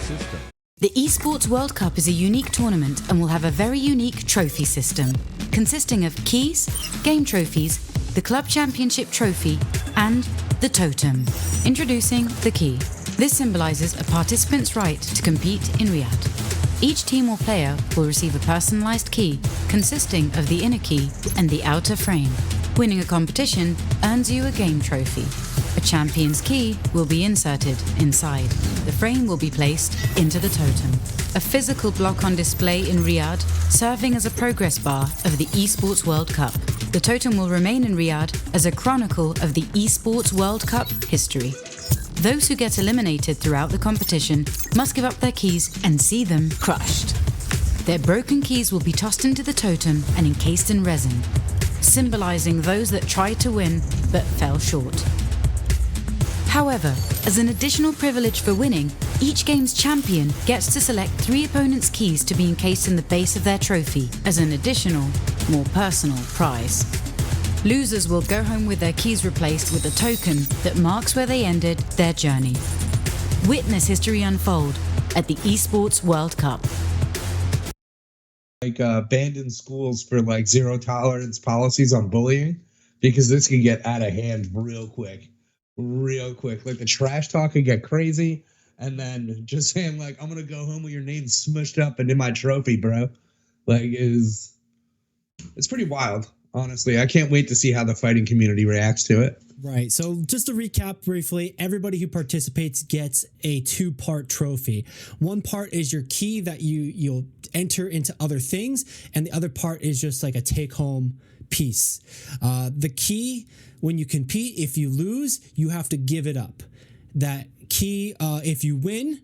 system. The Esports World Cup is a unique tournament and will have a very unique trophy system, consisting of keys, game trophies, the Club Championship trophy, and the totem. Introducing the key. This symbolizes a participant's right to compete in Riyadh. Each team or player will receive a personalized key consisting of the inner key and the outer frame. Winning a competition earns you a game trophy. A champion's key will be inserted inside. The frame will be placed into the totem. A physical block on display in Riyadh, serving as a progress bar of the Esports World Cup. The totem will remain in Riyadh as a chronicle of the Esports World Cup history. Those who get eliminated throughout the competition must give up their keys and see them crushed. Their broken keys will be tossed into the totem and encased in resin, symbolizing those that tried to win but fell short. However, as an additional privilege for winning, each game's champion gets to select 3 opponents' keys to be encased in the base of their trophy as an additional, more personal prize. Losers will go home with their keys replaced with a token that marks where they ended their journey. Witness history unfold at the Esports World Cup. Abandoned schools for zero tolerance policies on bullying, because this can get out of hand real quick. Like the trash talk can get crazy, and then just saying I'm gonna go home with your name smushed up into my trophy, bro. It's pretty wild, honestly. I can't wait to see how the fighting community reacts to it. Right. So just to recap briefly, everybody who participates gets a 2-part trophy. One part is your key that you'll enter into other things, and the other part is just like a take-home piece. The key, when you compete, if you lose, you have to give it up. That key, if you win,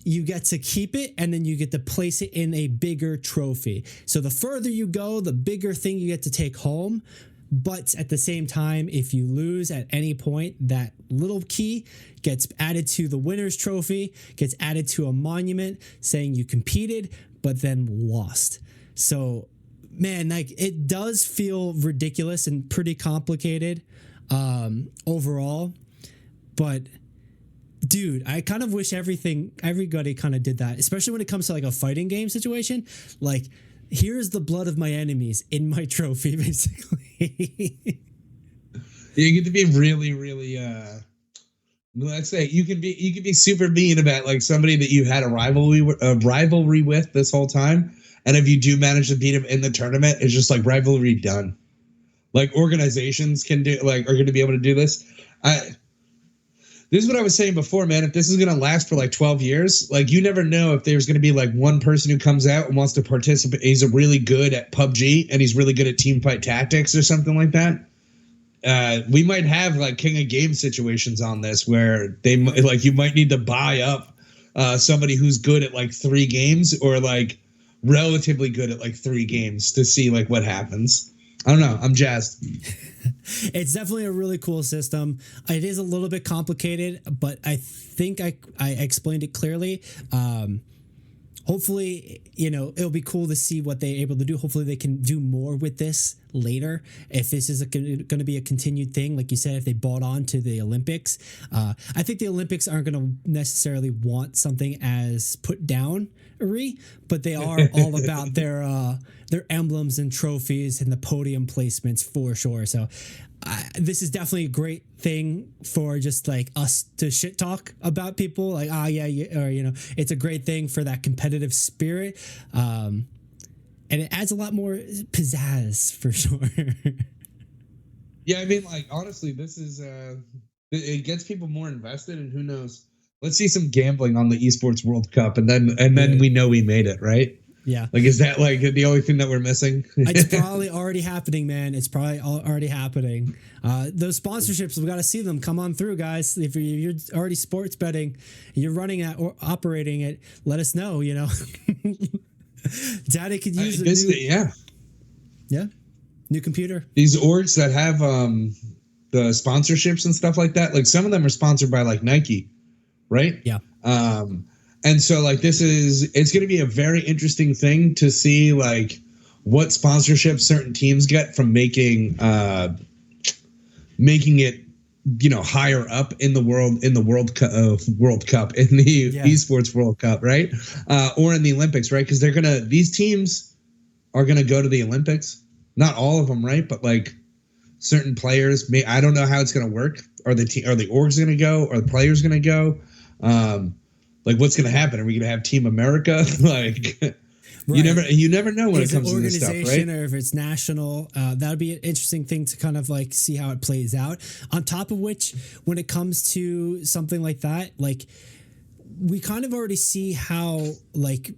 you get to keep it, and then you get to place it in a bigger trophy. So the further you go, the bigger thing you get to take home. But at the same time, if you lose at any point, that little key gets added to the winner's trophy, gets added to a monument saying you competed, but then lost. So, man, it does feel ridiculous and pretty complicated overall. But dude, I kind of wish everybody kind of did that, especially when it comes to a fighting game situation. Here's the blood of my enemies in my trophy, basically. You get to be really, really, let's say you can be super mean about somebody that you had a rivalry with this whole time. And if you do manage to beat him in the tournament, it's just rivalry done. Organizations are going to be able to do this. This is what I was saying before, man. If this is going to last for 12 years, you never know if there's going to be one person who comes out and wants to participate. He's really good at PUBG and he's really good at team fight tactics or something like that. We might have King of Game situations on this where they you might need to buy up somebody who's good at 3 games or relatively good at 3 games to see what happens. I don't know. I'm jazzed. It's definitely a really cool system. It is a little bit complicated, but I think I explained it clearly. Hopefully, it'll be cool to see what they're able to do. Hopefully they can do more with this later. If this is going to be a continued thing, like you said, if they bought on to the Olympics, I think the Olympics aren't going to necessarily want something as put down, but they are all about their emblems and trophies and the podium placements for sure. So this is definitely a great thing for just us to shit talk about people or it's a great thing for that competitive spirit. And it adds a lot more pizzazz for sure. Yeah. I mean, honestly, this is, it gets people more invested, and who knows, let's see some gambling on the Esports World Cup. And then we know we made it, right? Yeah. Is that the only thing that we're missing? It's probably already happening, man. It's probably already happening. Those sponsorships, we got to see them come on through, guys. If you're already sports betting, you're running it or operating it, let us know, Daddy could use new computer. These orgs that have the sponsorships and stuff like that, some of them are sponsored by Nike, right? Yeah. And so it's going to be a very interesting thing to see what sponsorship certain teams get from making it higher up in the World Cup, in the Esports World Cup, right? Or in the Olympics, right? Because these teams are gonna go to the Olympics. Not all of them, right? But like certain players, I don't know how it's gonna work. Are the orgs gonna go? Are the players gonna go? Like what's gonna happen? Are we gonna have Team America? Like right. you never know when it comes to this stuff, right? Or if it's national, that would be an interesting thing to kind of like see how it plays out. On top of which, when it comes to something like that, like we kind of already see how like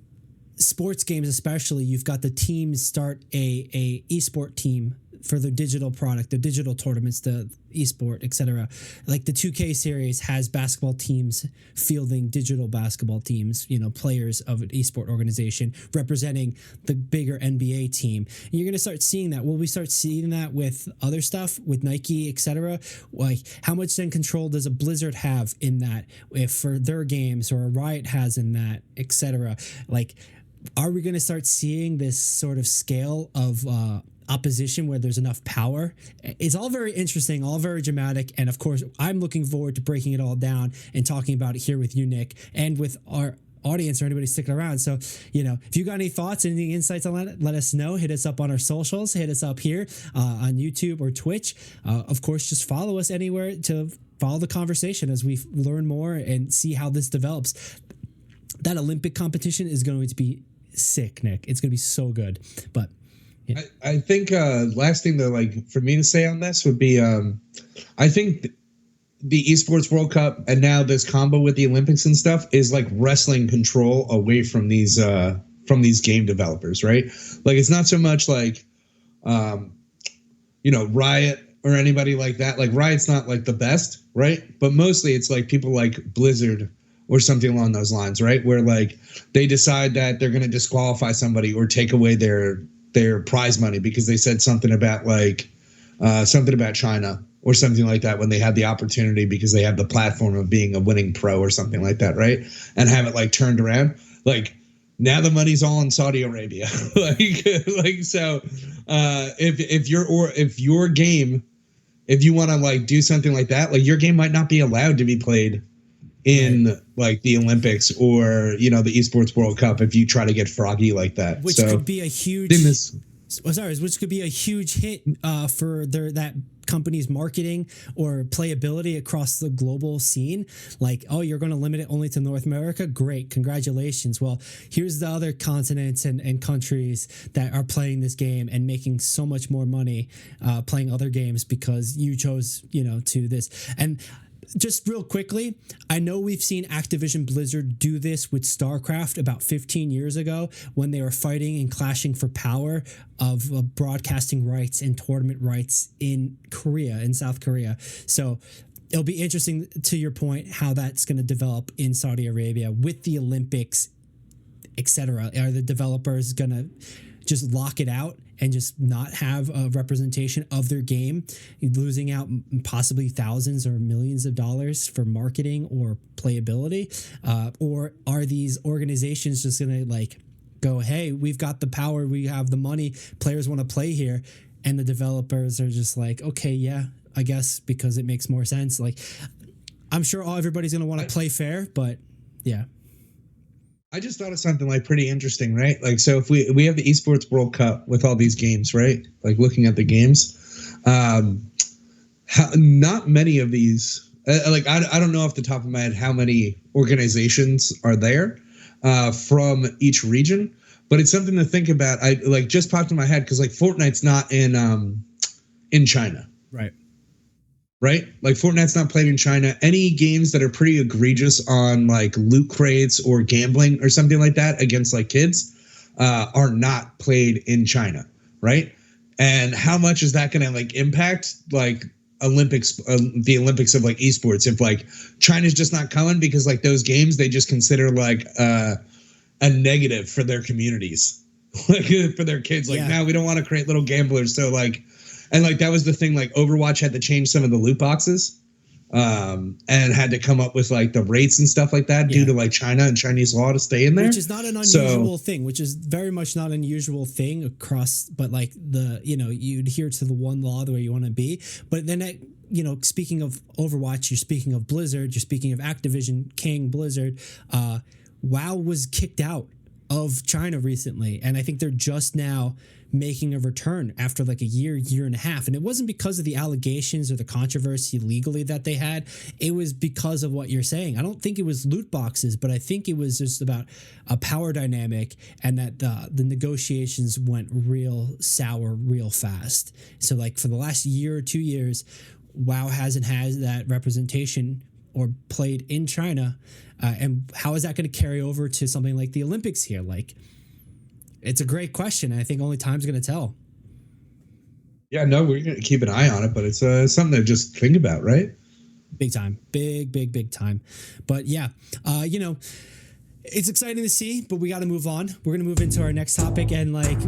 sports games, especially, you've got the teams start a esport team for their digital product, the digital tournaments, the esport, etc. Like the 2K series has basketball teams fielding digital basketball teams, players of an esport organization representing the bigger NBA team. And you're going to start seeing that. Will we start seeing that with other stuff, with Nike, etc.? Like how much then control does a Blizzard have in that, if for their games, or a Riot has in that, etc.? Like, are we going to start seeing this sort of scale of opposition where there's enough power? It's all very interesting, all very dramatic, and of course I'm looking forward to breaking it all down and talking about it here with you, Nick, and with our audience or anybody sticking around. So if you got any thoughts, any insights on that, let us know. Hit us up on our socials, hit us up here on YouTube or Twitch. Of course, just follow us anywhere to follow the conversation as we learn more and see how this develops. That Olympic competition is going to be sick, Nick. It's going to be so good. But yeah. I think last thing that like for me to say on this would be I think the Esports World Cup and now this combo with the Olympics and stuff is like wrestling control away from these game developers, right? Like it's not so much like Riot or anybody like that. Like Riot's not like the best, right? But mostly it's like people like Blizzard or something along those lines, right? Where like they decide that they're going to disqualify somebody or take away their prize money because they said something about like something about China or something like that when they had the opportunity because they have the platform of being a winning pro or something like that, right? And have it like turned around. Like now the money's all in Saudi Arabia. So if your game, if you want to like do something like that, like your game might not be allowed to be played in like the Olympics or the Esports World Cup if you try to get froggy like that, which could be a huge which could be a huge hit for that company's marketing or playability across the global scene. Like, oh, you're going to limit it only to North America? Great, congratulations. Well, here's the other continents and countries that are playing this game and making so much more money playing other games because you chose to this. And just real quickly, I know we've seen Activision Blizzard do this with StarCraft about 15 years ago when they were fighting and clashing for power of broadcasting rights and tournament rights in South Korea. So it'll be interesting, to your point, how that's going to develop in Saudi Arabia with the Olympics, etc. Are the developers going to just lock it out and just not have a representation of their game, losing out possibly thousands or millions of dollars for marketing or playability? Or are these organizations just going to like go, hey, we've got the power, we have the money, players want to play here, and the developers are just like, okay, yeah, I guess, because it makes more sense. Like, I'm sure everybody's going to want to play fair, but yeah. I just thought of something like pretty interesting, right? Like, so if we have the Esports World Cup with all these games, right? Like looking at the games, not many of these, I don't know off the top of my head how many organizations are there from each region, but it's something to think about. I like just popped in my head because like Fortnite's not in China, right? Right? Like Fortnite's not played in China. Any games that are pretty egregious on like loot crates or gambling or something like that against like kids are not played in China, right? And how much is that going to like impact like the Olympics of like esports? If like China's just not coming because like those games they just consider like a negative for their communities, like for their kids. Like, no, we don't want to create little gamblers. So like. And like that was the thing, like Overwatch had to change some of the loot boxes and had to come up with like the rates and stuff like that due to like China and Chinese law to stay in there. Which is not an unusual thing, which is very much not an unusual thing across, but like you adhere to the one law the way you want to be. But then speaking of Overwatch, you're speaking of Blizzard, you're speaking of Activision, King, Blizzard. WoW was kicked out of China recently, and I think they're just now making a return after like a year and a half. And it wasn't because of the allegations or the controversy legally that they had. It was because of what you're saying. I don't think it was loot boxes, but I think it was just about a power dynamic, and that the negotiations went real sour real fast. So like for the last year or 2 years, WoW hasn't had that representation or played in China. And how is that going to carry over to something like the Olympics here? Like, it's a great question, and I think only time's going to tell. Yeah, no, we're going to keep an eye on it, but it's something to just think about, right? Big time. Big time. But yeah, it's exciting to see, but we got to move on. We're going to move into our next topic, and like